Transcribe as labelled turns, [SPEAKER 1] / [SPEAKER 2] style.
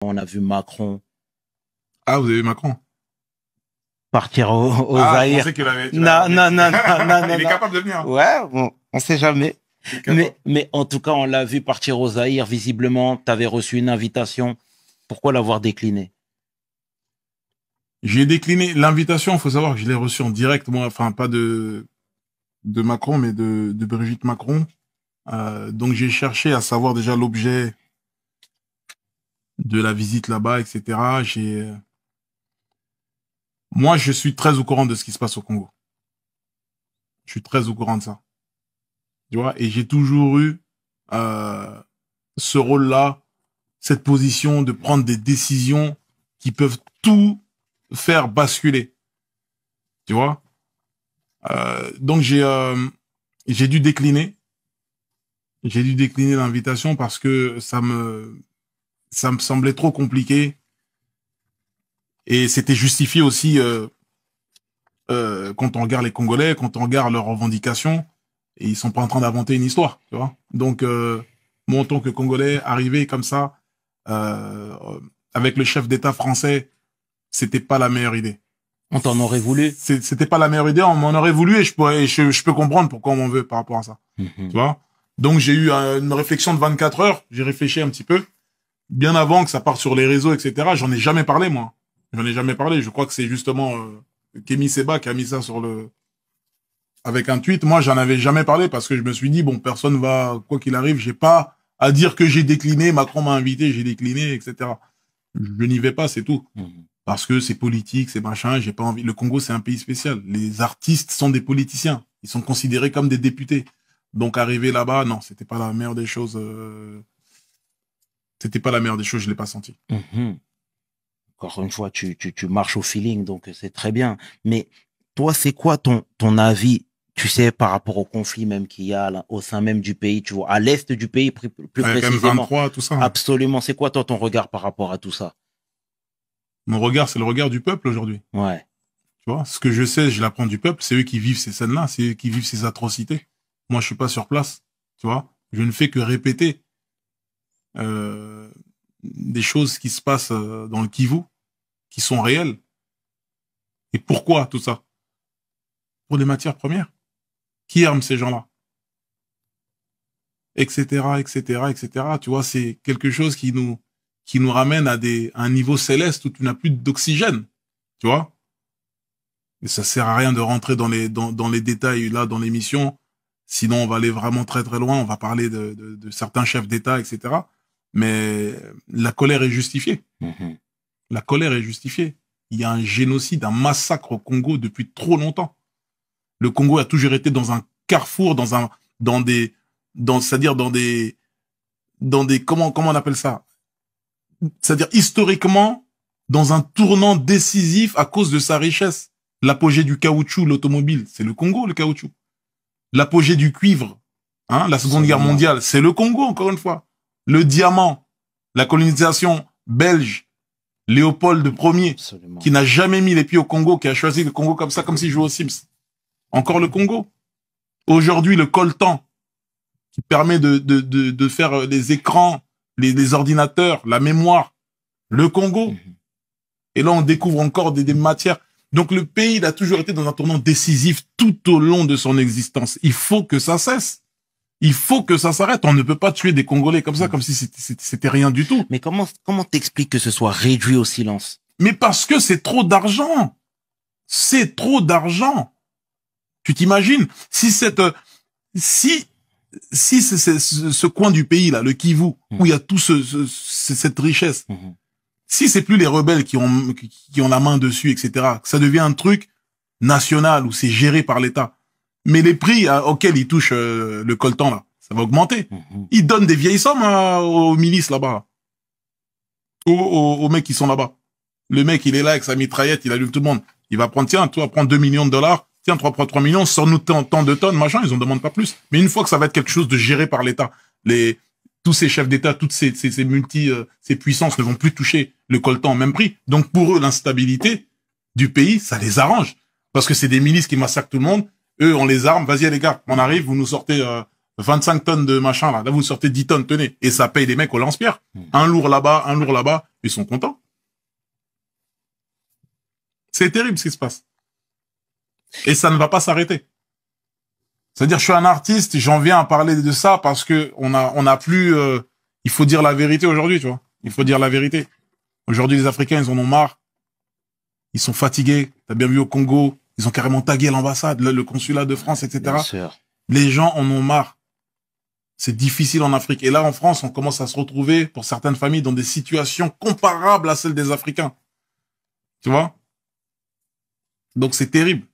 [SPEAKER 1] On a vu Macron
[SPEAKER 2] Ah, vous avez vu Macron?
[SPEAKER 1] partir au
[SPEAKER 2] Ah, je
[SPEAKER 1] Zaïre.
[SPEAKER 2] pensais qu'il avait...
[SPEAKER 1] Non, non, non, non, non, non,
[SPEAKER 2] Il est
[SPEAKER 1] non.
[SPEAKER 2] capable de venir.
[SPEAKER 1] Ouais, bon, on sait jamais.
[SPEAKER 2] Il est capable.
[SPEAKER 1] Mais en tout cas, on l'a vu partir au Zaïre. Visiblement, tu avais reçu une invitation. Pourquoi l'avoir décliné?
[SPEAKER 2] J'ai décliné l'invitation. Il faut savoir que je l'ai reçue en direct, moi. Enfin, pas de Macron, mais de Brigitte Macron. Donc, j'ai cherché à savoir déjà l'objet de la visite là-bas, etc. Moi, je suis très au courant de ce qui se passe au Congo. Je suis très au courant de ça. Tu vois, et j'ai toujours eu ce rôle-là, cette position de prendre des décisions qui peuvent tout faire basculer. Tu vois. Donc j'ai dû décliner. J'ai dû décliner l'invitation parce que ça me semblait trop compliqué et c'était justifié aussi quand on regarde les Congolais, quand on regarde leurs revendications. Et ils sont pas en train d'inventer une histoire, tu vois. Donc, moi, en tant que Congolais, arriver comme ça, euh, avec le chef d'État français, c'était pas la meilleure idée.
[SPEAKER 1] On t'en aurait voulu?
[SPEAKER 2] C'était pas la meilleure idée, on m'en aurait voulu et je peux comprendre pourquoi on m'en veut par rapport à ça. Tu vois. Donc, j'ai eu une réflexion de 24 heures, j'ai réfléchi un petit peu, bien avant que ça parte sur les réseaux, etc. J'en ai jamais parlé, moi. J'en ai jamais parlé. Je crois que c'est justement Kémy Seba qui a mis ça sur avec un tweet. Moi, j'en avais jamais parlé parce que je me suis dit, bon, personne va, quoi qu'il arrive, j'ai pas à dire que j'ai décliné, Macron m'a invité, j'ai décliné, etc. Je n'y vais pas, c'est tout. Parce que c'est politique, c'est machin, j'ai pas envie. Le Congo, c'est un pays spécial. Les artistes sont des politiciens. Ils sont considérés comme des députés. Donc, arriver là-bas, non, c'était pas la meilleure des choses. C'était pas la meilleure des choses, je l'ai pas senti.
[SPEAKER 1] Encore une fois, tu marches au feeling, donc c'est très bien. Mais toi, c'est quoi ton avis, tu sais, par rapport au conflit même qu'il y a là, au sein même du pays, tu vois, à l'est du pays plus
[SPEAKER 2] Avec
[SPEAKER 1] précisément.
[SPEAKER 2] M23, tout ça. Hein.
[SPEAKER 1] Absolument. C'est quoi toi ton regard par rapport à tout ça?
[SPEAKER 2] Mon regard, c'est le regard du peuple aujourd'hui.
[SPEAKER 1] Ouais.
[SPEAKER 2] Tu vois, ce que je sais, je l'apprends du peuple. C'est eux qui vivent ces scènes-là, c'est eux qui vivent ces atrocités. Moi, je suis pas sur place. Tu vois, je ne fais que répéter des choses qui se passent dans le Kivu, qui sont réelles. Et pourquoi tout ça? Pour des matières premières. Qui arme ces gens-là? Etc., etc., etc. Tu vois, c'est quelque chose qui nous ramène à un niveau céleste où tu n'as plus d'oxygène. Tu vois? Et ça sert à rien de rentrer dans les détails là dans l'émission. Sinon, on va aller vraiment très très loin. On va parler de certains chefs d'État, etc. Mais la colère est justifiée. La colère est justifiée. Il y a un génocide, un massacre au Congo depuis trop longtemps. Le Congo a toujours été dans un carrefour, c'est-à-dire dans des, comment on appelle ça? C'est-à-dire historiquement, dans un tournant décisif à cause de sa richesse. L'apogée du caoutchouc, l'automobile, c'est le Congo, le caoutchouc. L'apogée du cuivre, hein, la Seconde Guerre mondiale, c'est le Congo, encore une fois. Le diamant, la colonisation belge, Léopold Ier, qui n'a jamais mis les pieds au Congo, qui a choisi le Congo comme ça, comme s'il jouait aux Sims. Encore le Congo. Aujourd'hui, le coltan, qui permet de faire les écrans, les ordinateurs, la mémoire, le Congo. Et là, on découvre encore des matières. Donc, le pays, il a toujours été dans un tournant décisif tout au long de son existence. Il faut que ça cesse. Il faut que ça s'arrête. On ne peut pas tuer des Congolais comme ça, comme si c'était rien du tout.
[SPEAKER 1] Mais comment t'expliques que ce soit réduit au silence?
[SPEAKER 2] Mais parce que c'est trop d'argent. C'est trop d'argent. Tu t'imagines si ce coin du pays là, le Kivu, où il y a tout cette richesse, si c'est plus les rebelles qui ont la main dessus, etc., ça devient un truc national où c'est géré par l'État. Mais les prix auxquels ils touchent le coltan là, ça va augmenter. Ils donnent des vieilles sommes aux milices là-bas, aux mecs qui sont là-bas. Le mec, il est là avec sa mitraillette, il allume tout le monde. Il va prendre, tiens, toi, prends 2 millions de dollars. Tiens, 3 millions, sors-nous tant de tonnes, machin, ils en demandent pas plus. Mais une fois que ça va être quelque chose de géré par l'État, tous ces chefs d'État, toutes ces puissances ne vont plus toucher le coltan au même prix. Donc, pour eux, l'instabilité du pays, ça les arrange. Parce que c'est des milices qui massacrent tout le monde. Eux, on les arme. Vas-y, les gars, on arrive, vous nous sortez 25 tonnes de machin, là. Là, vous sortez 10 tonnes, tenez. Et ça paye les mecs au lance-pierre. Un lourd là-bas. Ils sont contents. C'est terrible ce qui se passe. Et ça ne va pas s'arrêter. C'est-à-dire, je suis un artiste, j'en viens à parler de ça parce que on a plus, il faut dire la vérité aujourd'hui, tu vois. Il faut dire la vérité. Aujourd'hui, les Africains, ils en ont marre. Ils sont fatigués. T'as bien vu au Congo, ils ont carrément tagué l'ambassade, le consulat de France, etc.
[SPEAKER 1] Bien sûr.
[SPEAKER 2] Les gens en ont marre. C'est difficile en Afrique. Et là, en France, on commence à se retrouver, pour certaines familles, dans des situations comparables à celles des Africains. Tu vois? Donc, c'est terrible.